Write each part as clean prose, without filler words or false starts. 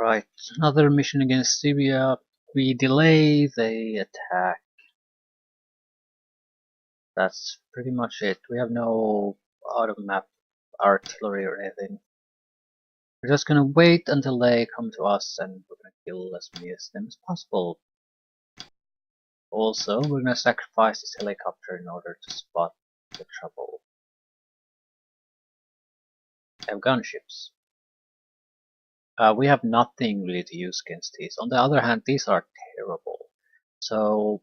Right, another mission against Syria. We delay, they attack. That's pretty much it. We have no out-of-map artillery or anything. We're just gonna wait until they come to us and we're gonna kill as many of them as possible. Also, we're gonna sacrifice this helicopter in order to spot the trouble. We have gunships. We have nothing really to use against these. On the other hand, these are terrible. So,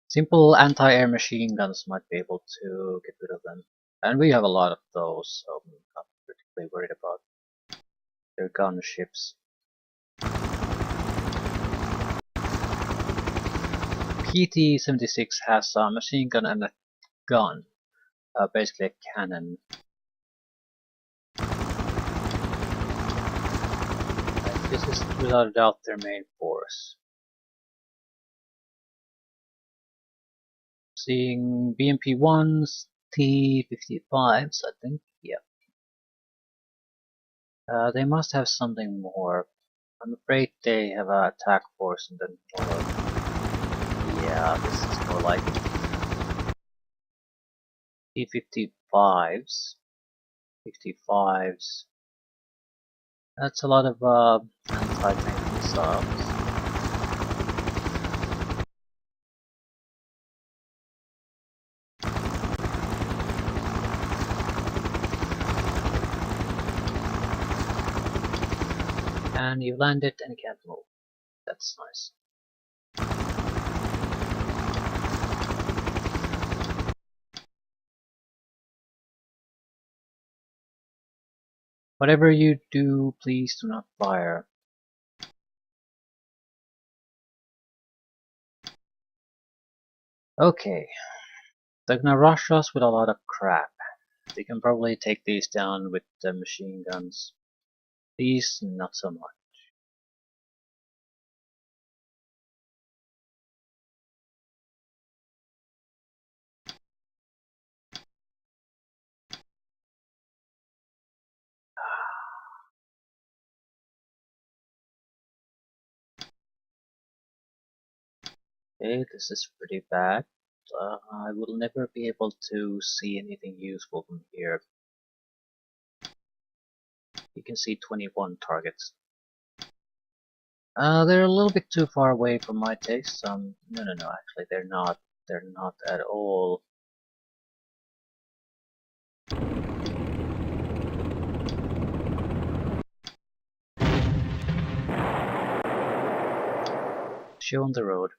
simple anti-air machine guns might be able to get rid of them. And we have a lot of those, so I'm not particularly worried about their gunships. PT-76 has a machine gun and a gun. Basically a cannon. This is without a doubt their main force. Seeing BMP-1s, T-55s, I think, yeah. They must have something more. I'm afraid they have an attack force in the north. Yeah, this is more like T-55s. 55s. That's a lot of anti-tank missiles. And you landed and you can't move. That's nice. Whatever you do, please do not fire. Okay. They're gonna rush us with a lot of crap. They can probably take these down with the machine guns. These, not so much. Okay, this is pretty bad. I will never be able to see anything useful from here. You can see 21 targets. They're a little bit too far away for my taste. No, actually they're not. They're not at all. Show on the road.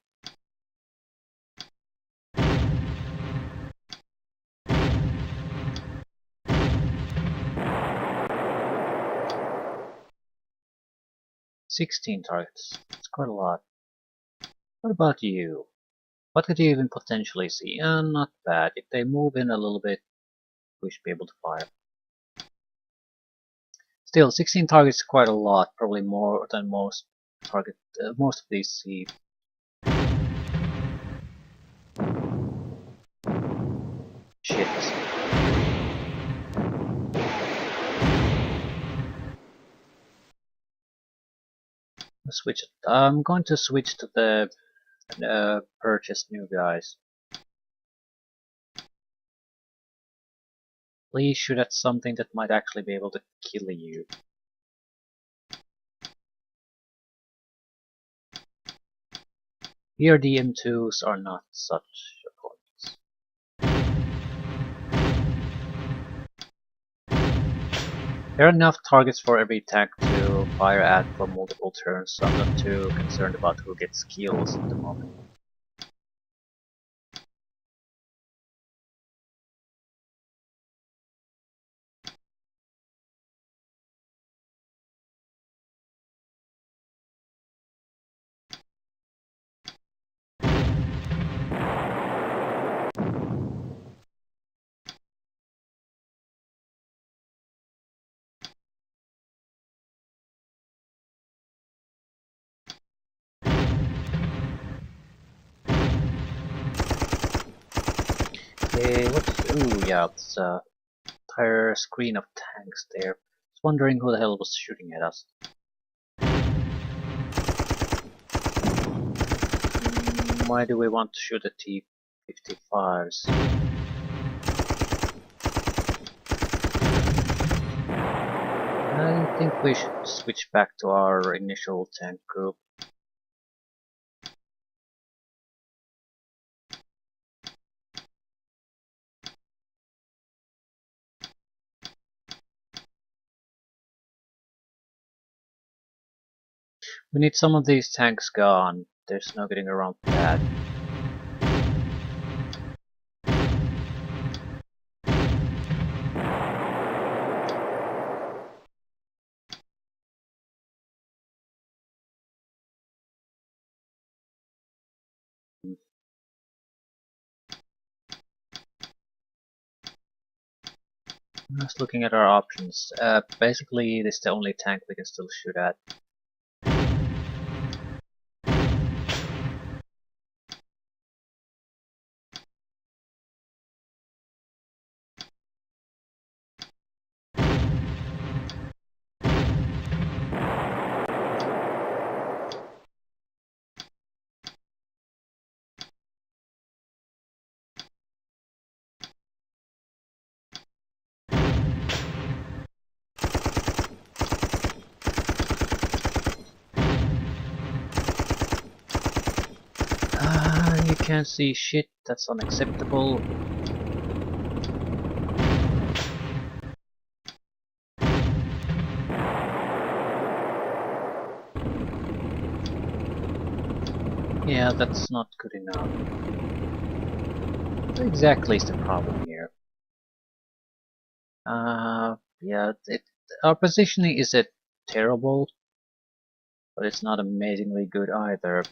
"16 targets. It's quite a lot. What about you? What could you even potentially see? Not bad. If they move in a little bit, we should be able to fire. Still, 16 targets is quite a lot. Probably more than most most of these see. Shit. Switch it. I'm going to switch to the purchase new guys. Please shoot at something that might actually be able to kill you. Here the M2s are not such opponents. There are enough targets for every tank to fire at for multiple turns, so I'm not too concerned about who gets kills at the moment. Okay, ooh, yeah, it's a entire screen of tanks there. Wondering who the hell was shooting at us. Why do we want to shoot at T-55s? I think we should switch back to our initial tank group. We need some of these tanks gone. There's no getting around that. Just looking at our options. Basically, this is the only tank we can still shoot at. You can't see shit, that's unacceptable. Yeah, that's not good enough. What exactly is the problem here? Yeah, our positioning isn't terrible, but it's not amazingly good either.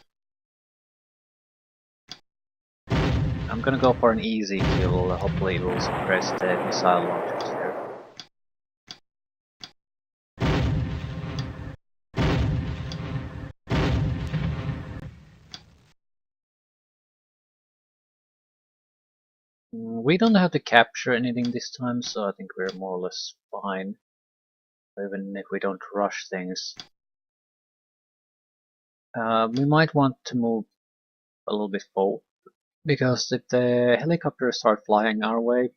I'm gonna go for an easy kill, hopefully it will suppress the missile launchers there. We don't have to capture anything this time, so I think we're more or less fine. Even if we don't rush things. We might want to move a little bit forward, because if the helicopters start flying our way,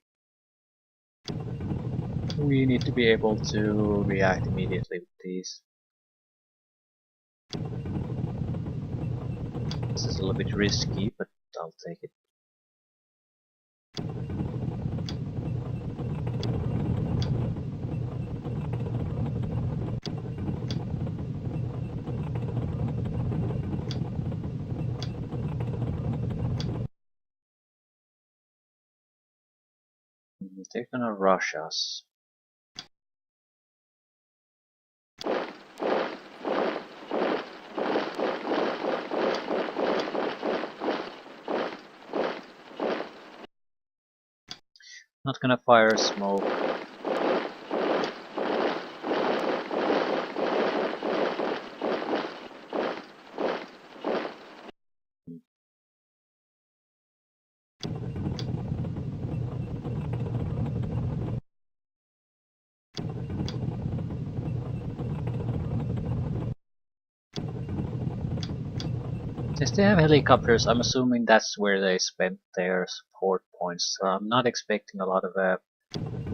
we need to be able to react immediately with these. This is a little bit risky, but I'll take it. They're gonna rush us. Not gonna fire smoke. Since they have helicopters, I'm assuming that's where they spent their support points, so I'm not expecting a lot of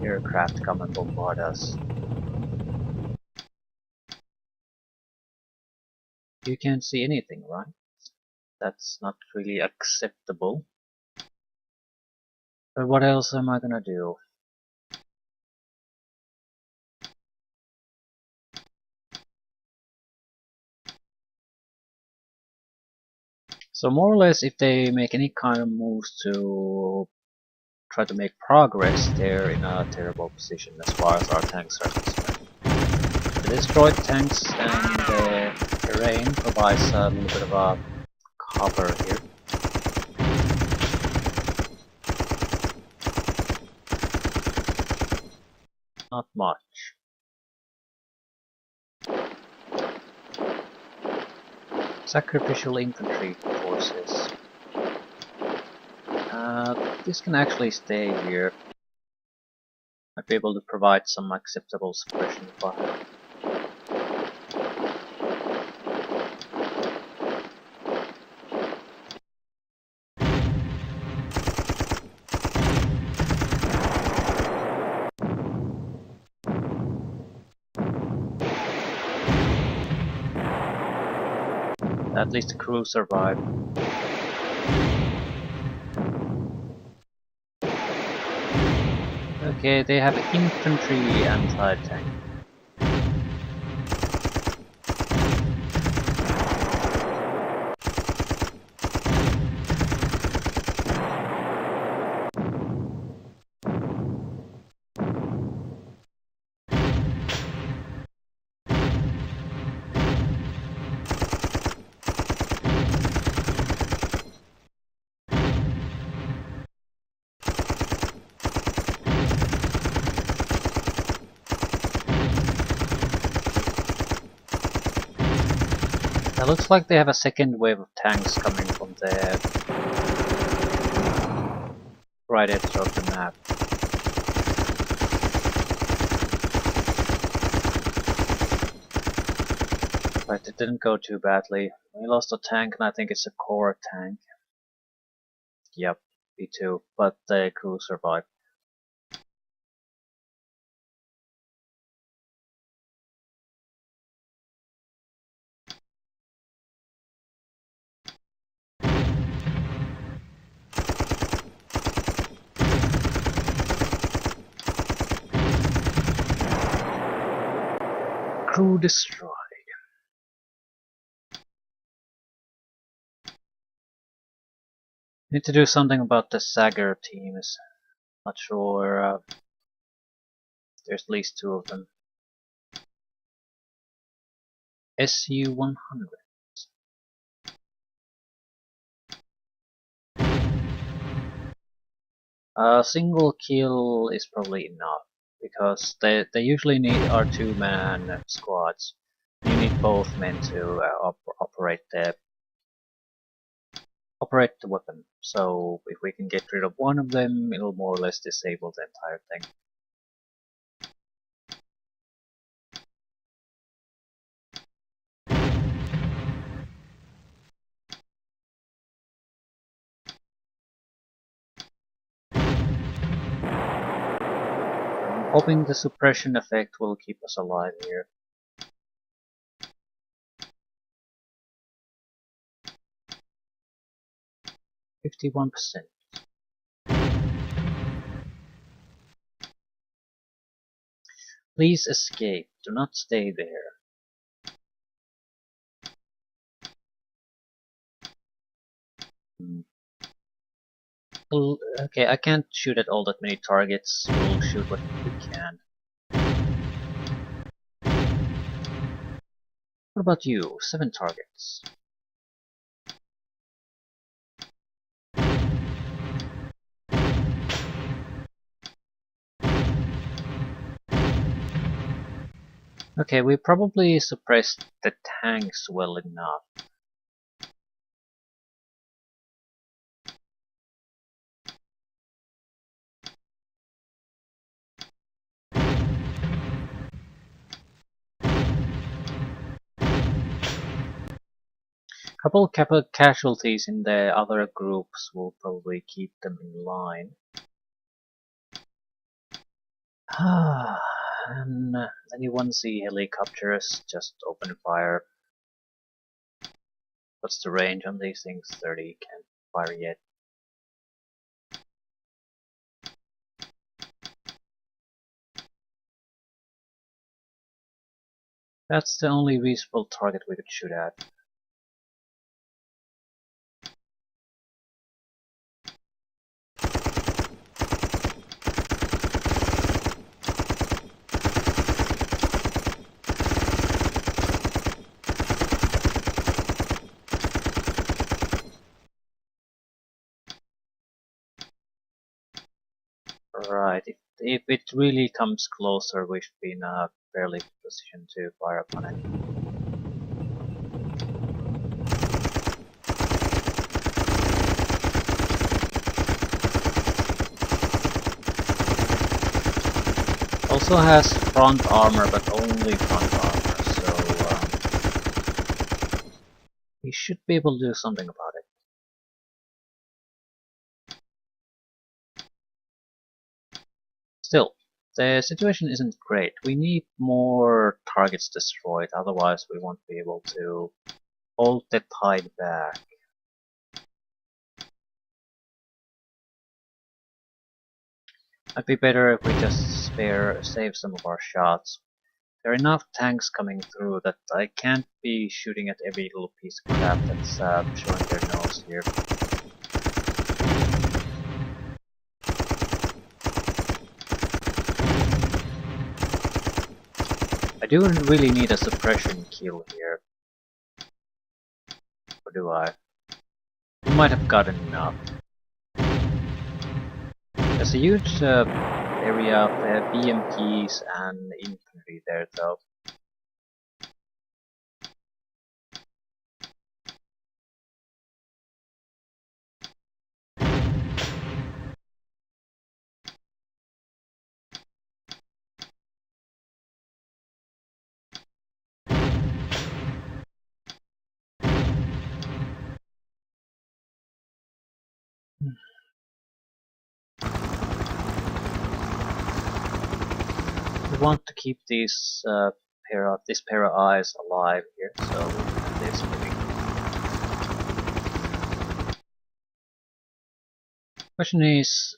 aircraft come and bombard us. You can't see anything, right? That's not really acceptable. But what else am I gonna do? So more or less, if they make any kind of moves to try to make progress, they're in a terrible position as far as our tanks are concerned. The destroyed tanks and the terrain provides a little bit of a cover here. Not much. Sacrificial infantry forces. This can actually stay here. Might be able to provide some acceptable suppression fire. At least the crew survived. Okay, they have infantry anti-tank. It looks like they have a second wave of tanks coming from the right edge of the map. But it didn't go too badly. We lost a tank, and I think it's a core tank. Yep, SP2, but the crew survived. Crew destroyed. Need to do something about the Sager teams. Not sure. There's at least 2 of them. SU-100. A single kill is probably enough, because they usually are 2-man squads. You need both men to operate the weapon. So if we can get rid of one of them, it'll more or less disable the entire thing. I'm hoping the suppression effect will keep us alive here. %51%. Please escape. Do not stay there. Okay, I can't shoot at all that many targets. We'll shoot what we can. What about you? 7 targets. Okay, we probably suppressed the tanks well enough. Couple casualties in the other groups will probably keep them in line. And anyone see helicopters? Just open fire. What's the range on these things? 30, can't fire yet. That's the only reasonable target we could shoot at. Right, if it really comes closer, we should be in a fairly good position to fire upon it. also has front armor, but only front armor, so we should be able to do something about it. Still, the situation isn't great. We need more targets destroyed, otherwise we won't be able to hold the tide back. It'd be better if we just save some of our shots. There are enough tanks coming through that I can't be shooting at every little piece of crap that's showing their nose here. I do really need a suppression kill here. Or do I? We might have gotten enough. There's a huge area of BMPs and infantry there though. We want to keep these this pair of eyes alive here, so we can this moving. Question is,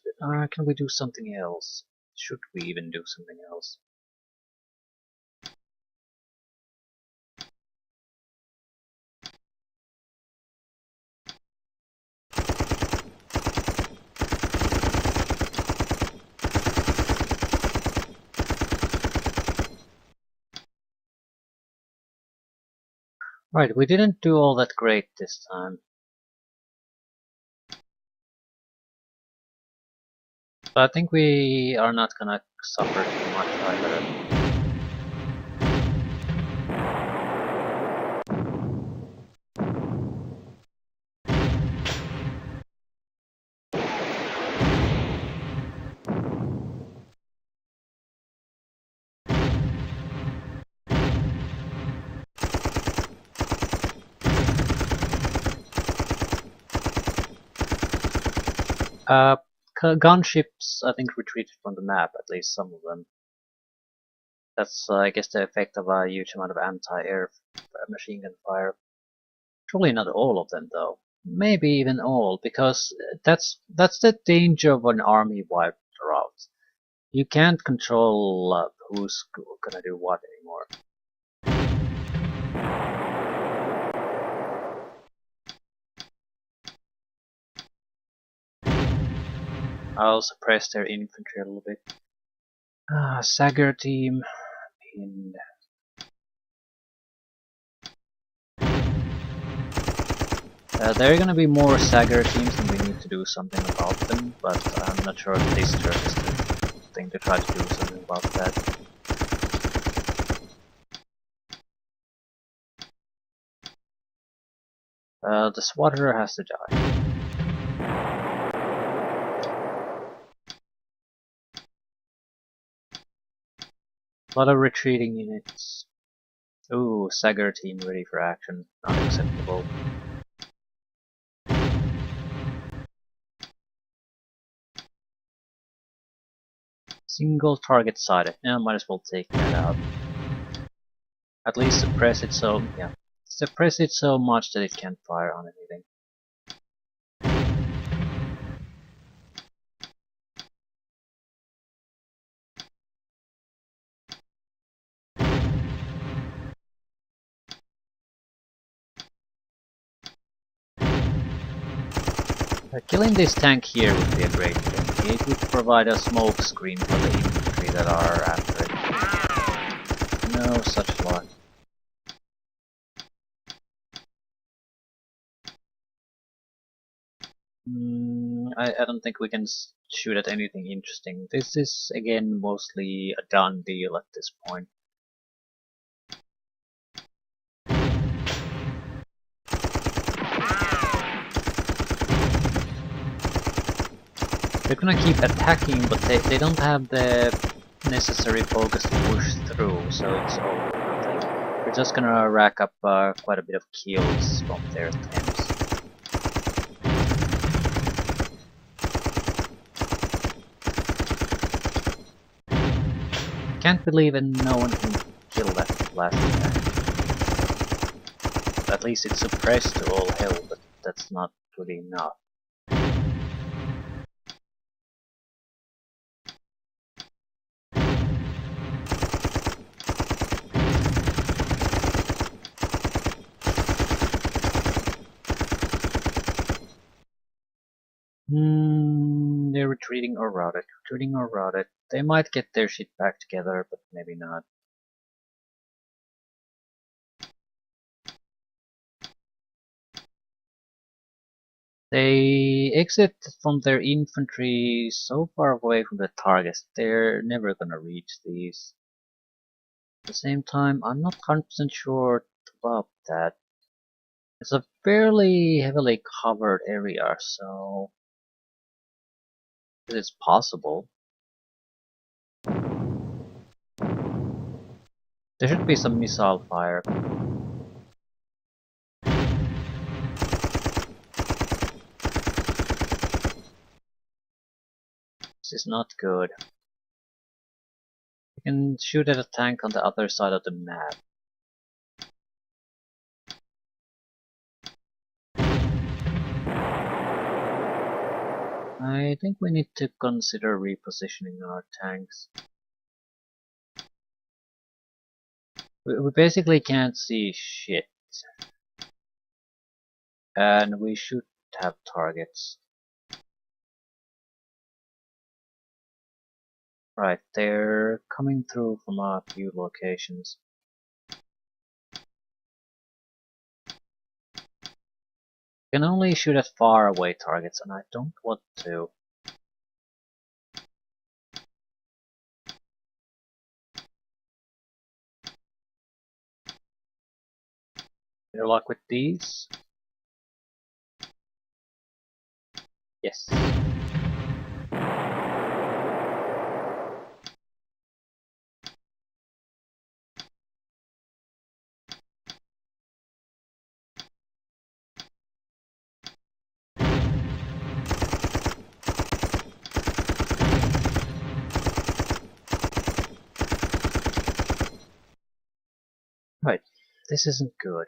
can we do something else? Should we even do something else? Right, we didn't do all that great this time. But I think we are not gonna suffer too much either. Gunships, I think, retreated from the map, at least some of them. That's, I guess, the effect of a huge amount of anti-air machine gun fire. Surely not all of them, though. Maybe even all, because that's the danger of an army wiped out. You can't control who's gonna do what anymore. I'll suppress their infantry a little bit. Sagar team pinned. There are gonna be more Sagar teams and we need to do something about them, but I'm not sure if this turn is the thing to try to do something about that. The swatter has to die. A lot of retreating units. Ooh, Sagar team ready for action. Not acceptable. Single target sighted. Yeah, might as well take that out. At least suppress it so, yeah. Suppress it so much that it can't fire on anything. Killing this tank here would be a great thing. It would provide a smoke screen for the infantry that are after it. No such luck. I don't think we can shoot at anything interesting. This is again mostly a done deal at this point. They're gonna keep attacking, but they don't have the unnecessary focus to push through, so it's all or nothing. We're just gonna rack up quite a bit of kills from their attempts. Can't believe and no one can kill that last tank. At least it's suppressed to all hell, but that's not good enough. They're retreating or routed. Retreating or routed. They might get their shit back together, but maybe not. They exit from their infantry so far away from the targets, they're never gonna reach these. At the same time, I'm not 100% sure about that. It's a fairly heavily covered area, so it's possible. There should be some missile fire. This is not good. You can shoot at a tank on the other side of the map. I think we need to consider repositioning our tanks. We basically can't see shit. And we should have targets. Right, they're coming through from a few locations. You can only shoot at far away targets, and I don't want to. Better luck with these. Yes. Right, this isn't good.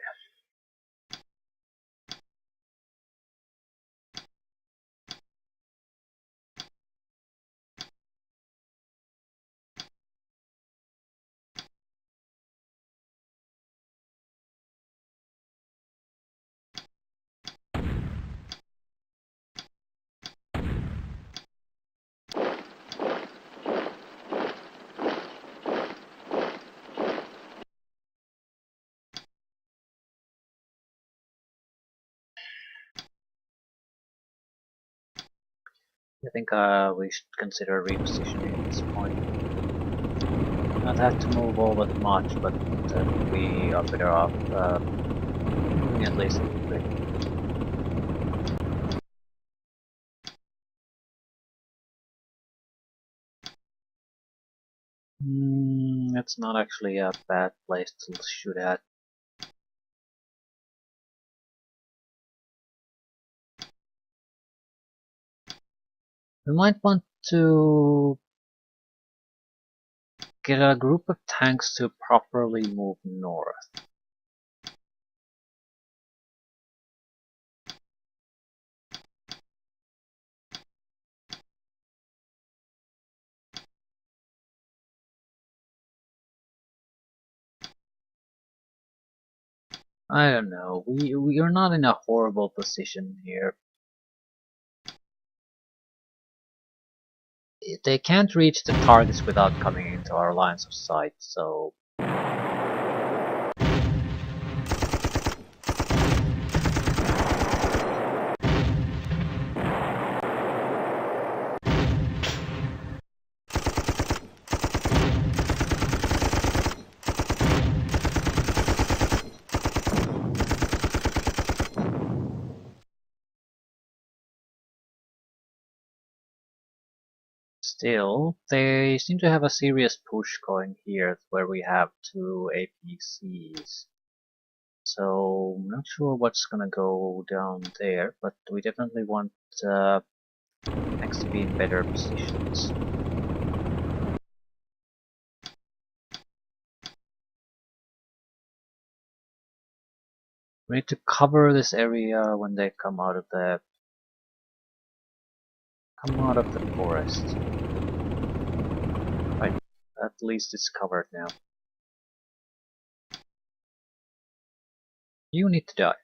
I think we should consider repositioning at this point. Not have to move all that much, but we are better off moving at least a little bit. That's not actually a bad place to shoot at. We might want to get a group of tanks to properly move north. I don't know, we are not in a horrible position here. They can't reach the targets without coming into our lines of sight, so... Still, they seem to have a serious push going here where we have two APCs. So I'm not sure what's gonna go down there, but we definitely want tanks to be in better positions. We need to cover this area when they come out of the forest. Right, at least it's covered now. You need to die.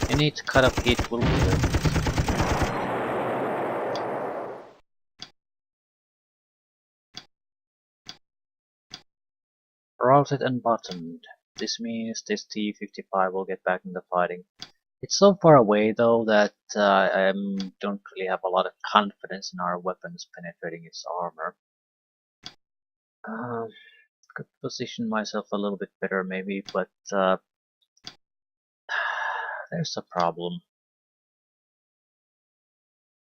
Any cut up hit will kill it. Routed and bottomed. This means this T-55 will get back in the fighting. It's so far away though that I don't really have a lot of confidence in our weapons penetrating its armor. Could position myself a little bit better maybe, but there's a problem.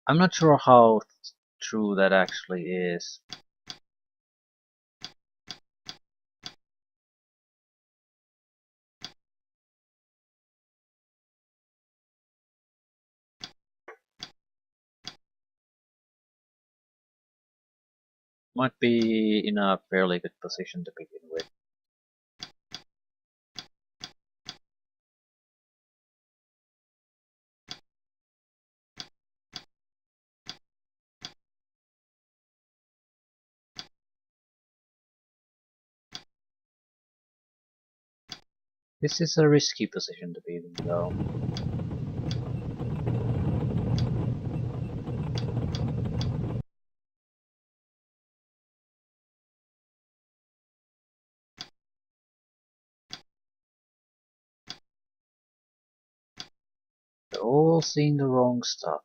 I'm not sure how true that actually is. Might be in a fairly good position to begin with. This is a risky position to be in though. They're all seeing the wrong stuff.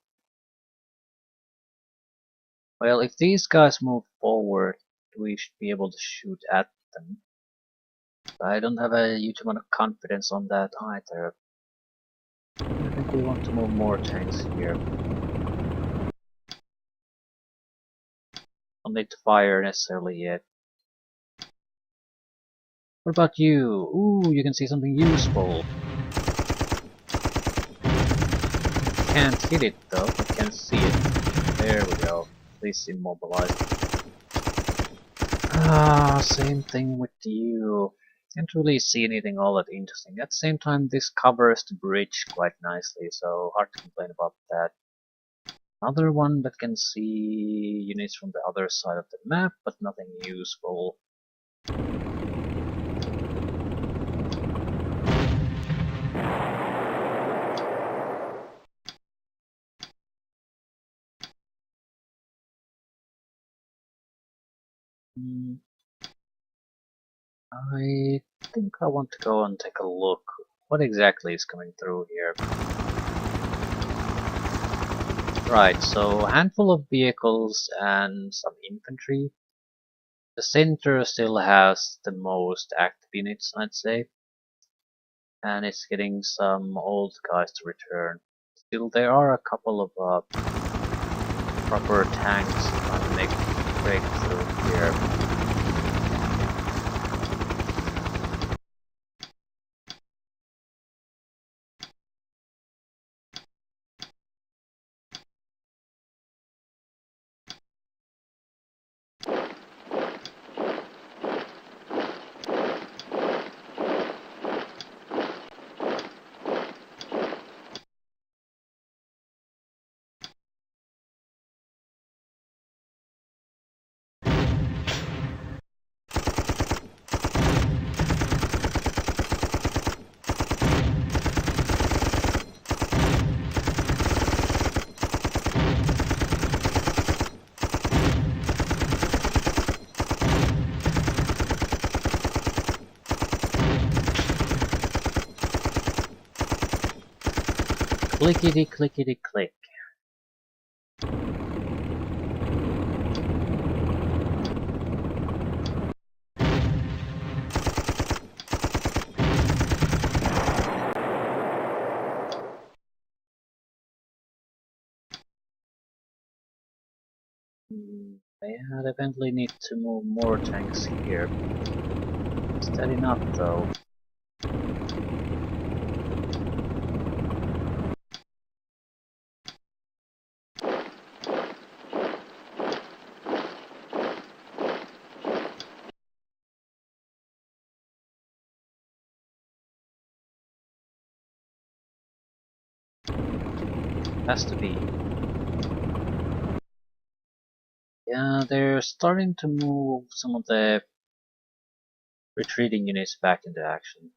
Well, if these guys move forward, we should be able to shoot at them. I don't have a huge amount of confidence on that either. I think we want to move more tanks here. Don't need to fire necessarily yet. What about you? Ooh, you can see something useful. Can't hit it though, but can see it. There we go. At least immobilized. Same thing with you. Can't really see anything all that interesting. At the same time, this covers the bridge quite nicely, so hard to complain about that. Another one that can see units from the other side of the map, but nothing useful. I think I want to go and take a look. What exactly is coming through here? Right, so a handful of vehicles and some infantry. The center still has the most active units, I'd say. And it's getting some old guys to return. Still, there are a couple of proper tanks trying to make a breakthrough here. Clickety clickety click. Yeah, definitely need to move more tanks here. Is that enough though? Has to be. Yeah, they're starting to move some of the retreating units back into action.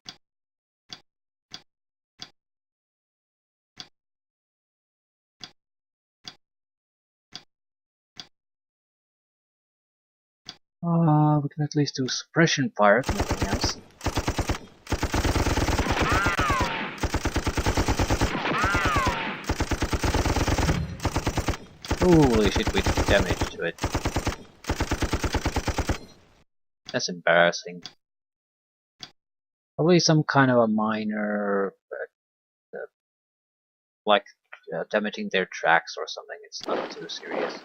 We can at least do suppression fire if nothing else. Holy shit, we did damage to it. That's embarrassing. Probably some kind of a minor, like damaging their tracks or something. It's not too serious.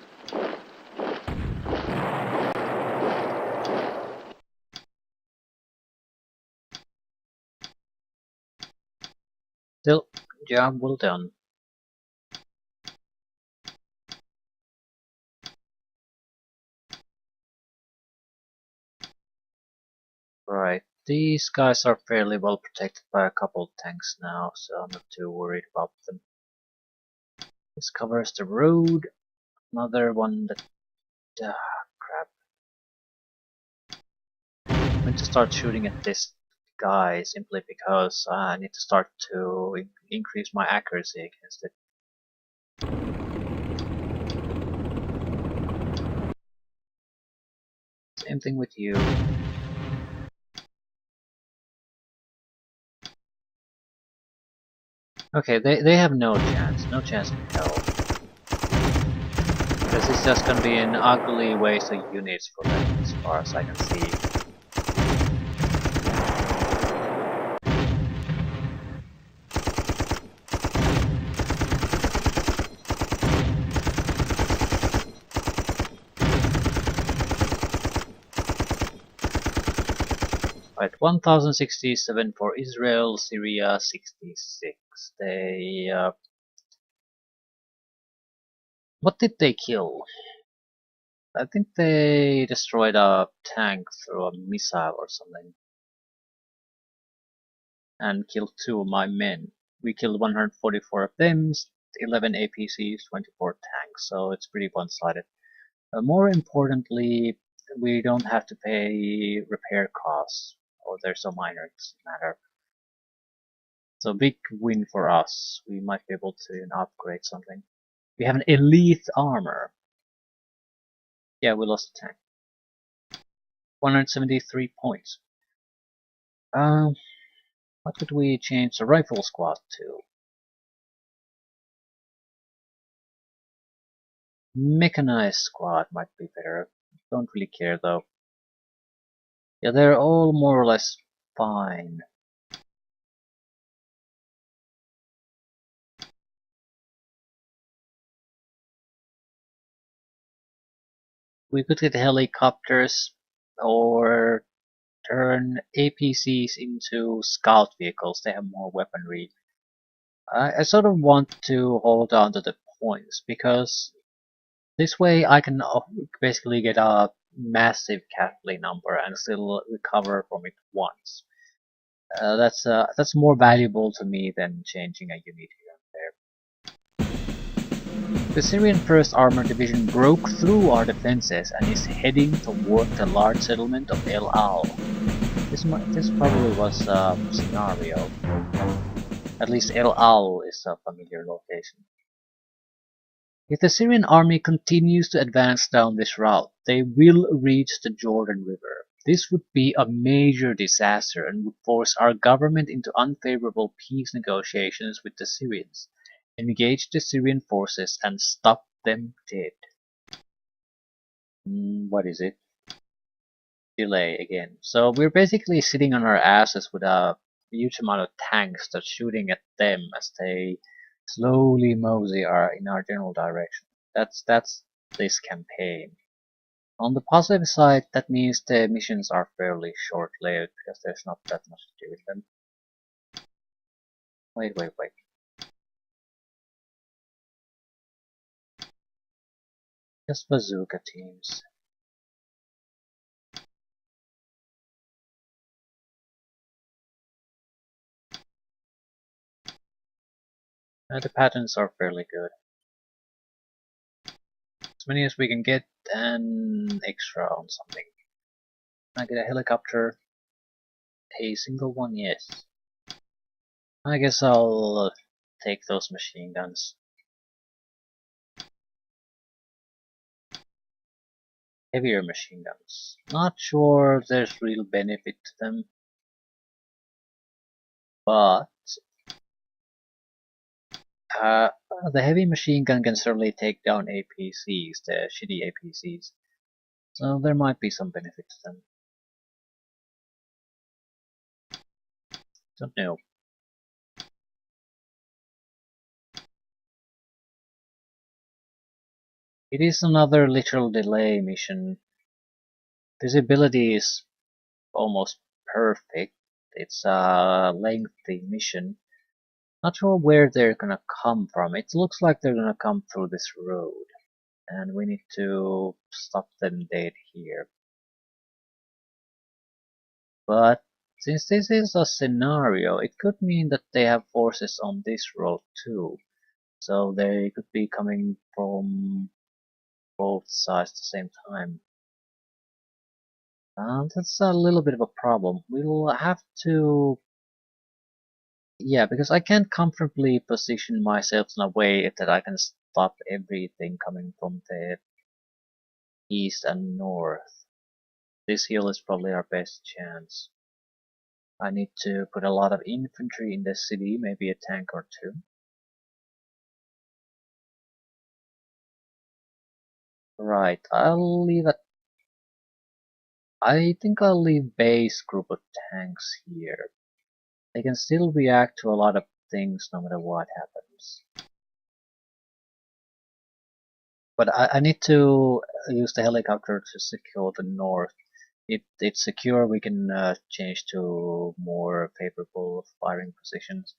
Still, job well done. Right, these guys are fairly well protected by a couple of tanks now, so I'm not too worried about them. This covers the road. Another one that... crap. I'm going to start shooting at this guy simply because I need to start to increase my accuracy against it. Same thing with you. Okay, they have no chance in hell. This is just gonna be an ugly waste of units for them as far as I can see. Right, 1067 for Israel, Syria 66. What did they kill? I think they destroyed a tank through a missile or something. And killed 2 of my men. We killed 144 of them, 11 APCs, 24 tanks, so it's pretty one-sided. More importantly, we don't have to pay repair costs, or they're so minor, it doesn't matter. So big win for us. We might be able to upgrade something. We have an elite armor. Yeah, we lost a tank. 173 points. What could we change the rifle squad to? Mechanized squad might be better. Don't really care though. Yeah, they're all more or less fine. We could get helicopters or turn APCs into scout vehicles. They have more weaponry. I sort of want to hold on to the points because this way I can basically get a massive casualty number and still recover from it once. That's more valuable to me than changing a unit here and there. The Syrian 1st Armored Division broke through our defenses and is heading toward the large settlement of El Al. This probably was a scenario. At least El Al is a familiar location. If the Syrian army continues to advance down this route, they will reach the Jordan River. This would be a major disaster and would force our government into unfavorable peace negotiations with the Syrians, engage the Syrian forces and stop them dead. What is it? Delay again. So we're basically sitting on our asses with a huge amount of tanks that's shooting at them as they slowly mosey in our general direction. That's this campaign. On the positive side, that means the missions are fairly short-lived because there's not that much to do with them. Wait. Just bazooka teams. The patterns are fairly good. As many as we can get, and extra on something. Can I get a helicopter? A single one, yes. I guess I'll take those machine guns. Heavier machine guns. Not sure there's real benefit to them, but uh, the heavy machine gun can certainly take down APCs, the shitty APCs. So there might be some benefit to them. Don't know. It is another literal delay mission. Visibility is almost perfect. It's a lengthy mission. Not sure where they're gonna come from. It looks like they're gonna come through this road. And we need to stop them dead here. But since this is a scenario, it could mean that they have forces on this road too. So they could be coming from both sides at the same time. That's a little bit of a problem. We'll have to... Yeah, because I can't comfortably position myself in a way that I can stop everything coming from the east and north. This hill is probably our best chance. I need to put a lot of infantry in the city, maybe a tank or two. Right, I'll leave it. I think I'll leave base group of tanks here. They can still react to a lot of things no matter what happens. But I need to use the helicopter to secure the north. It's secure, we can change to more favorable firing positions.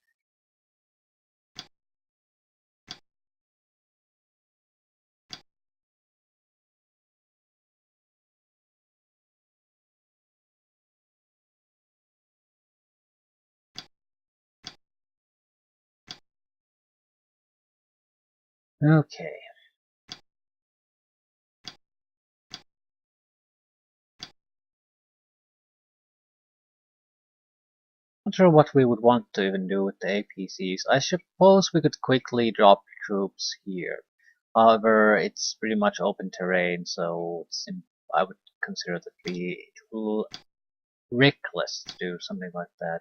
Okay. Not sure what we would want to even do with the APCs. I suppose we could quickly drop troops here. However, it's pretty much open terrain, so I would consider that be too reckless to do something like that.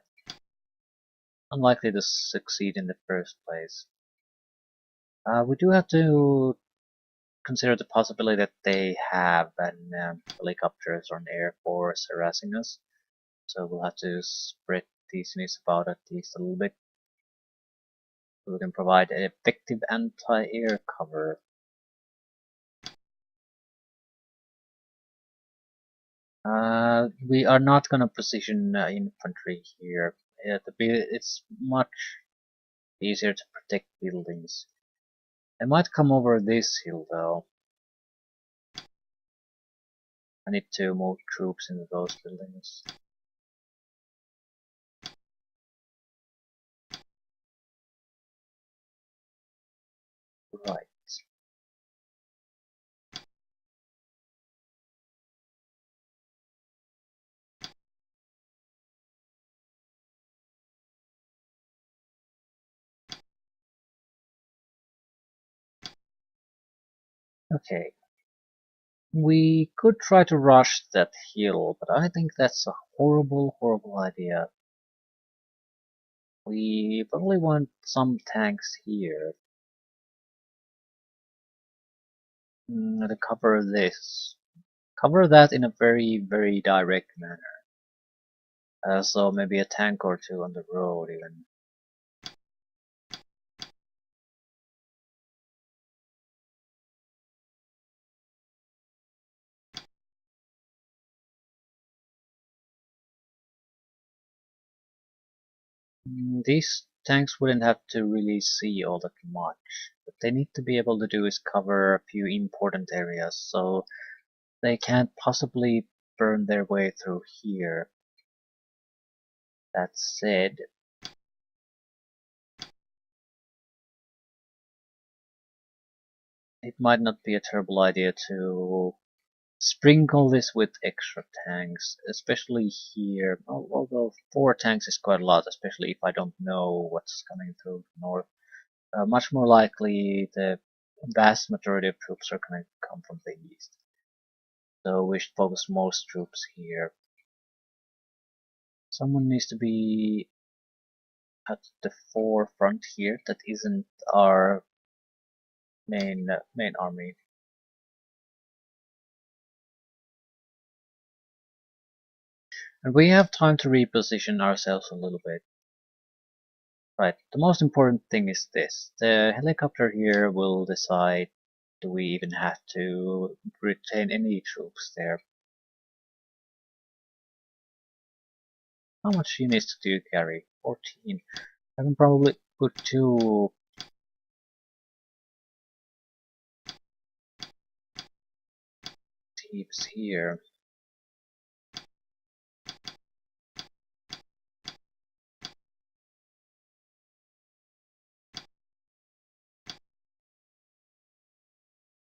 Unlikely to succeed in the first place. We do have to consider the possibility that they have an helicopters or an air force harassing us. So we'll have to spread these units about at least a little bit. So we can provide an effective anti-air cover. We are not going to position infantry here. It's much easier to protect buildings. I might come over this hill though. I need to move troops into those buildings. Right. Okay. We could try to rush that hill, but I think that's a horrible, horrible idea. We probably want some tanks here to cover this. Cover that in a very, very direct manner. So maybe a tank or two on the road even. These tanks wouldn't have to really see all that much. What they need to be able to do is cover a few important areas, so they can't possibly burn their way through here. That said, it might not be a terrible idea to sprinkle this with extra tanks, especially here. Although 4 tanks is quite a lot, especially if I don't know what's coming through north. Much more likely the vast majority of troops are going to come from the east. So we should focus most troops here. Someone needs to be at the forefront here that isn't our main army. And we have time to reposition ourselves a little bit. Right, the most important thing is this. The helicopter here will decide do we even have to retain any troops there. How much units do you carry? 14. I can probably put 2 teams here.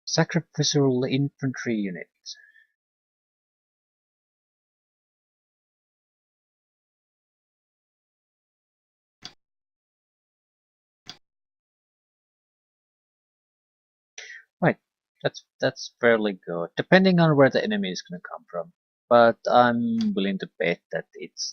Sacrificial infantry unit. Right, that's fairly good, depending on where the enemy is going to come from. But I'm willing to bet that it's